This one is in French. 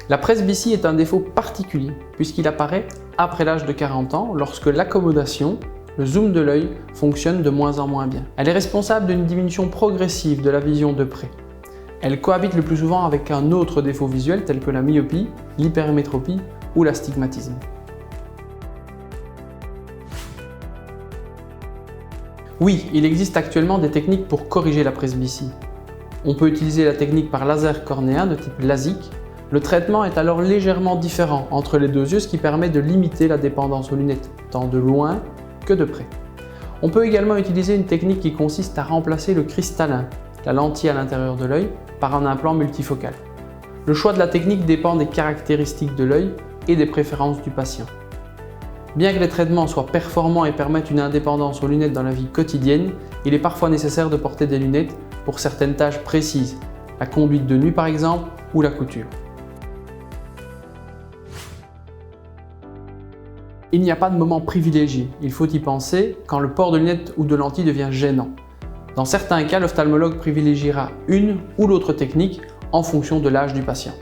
La presbytie est un défaut particulier puisqu'il apparaît après l'âge de 40 ans lorsque l'accommodation, le zoom de l'œil, fonctionne de moins en moins bien. Elle est responsable d'une diminution progressive de la vision de près. Elle cohabite le plus souvent avec un autre défaut visuel tel que la myopie, l'hypermétropie ou l'astigmatisme. Oui, il existe actuellement des techniques pour corriger la presbytie. On peut utiliser la technique par laser cornéen de type LASIK. Le traitement est alors légèrement différent entre les deux yeux, ce qui permet de limiter la dépendance aux lunettes, tant de loin que de près. On peut également utiliser une technique qui consiste à remplacer le cristallin, la lentille à l'intérieur de l'œil, par un implant multifocal. Le choix de la technique dépend des caractéristiques de l'œil et des préférences du patient. Bien que les traitements soient performants et permettent une indépendance aux lunettes dans la vie quotidienne, il est parfois nécessaire de porter des lunettes pour certaines tâches précises, la conduite de nuit par exemple ou la couture. Il n'y a pas de moment privilégié, il faut y penser quand le port de lunettes ou de lentilles devient gênant. Dans certains cas, l'ophtalmologue privilégiera une ou l'autre technique en fonction de l'âge du patient.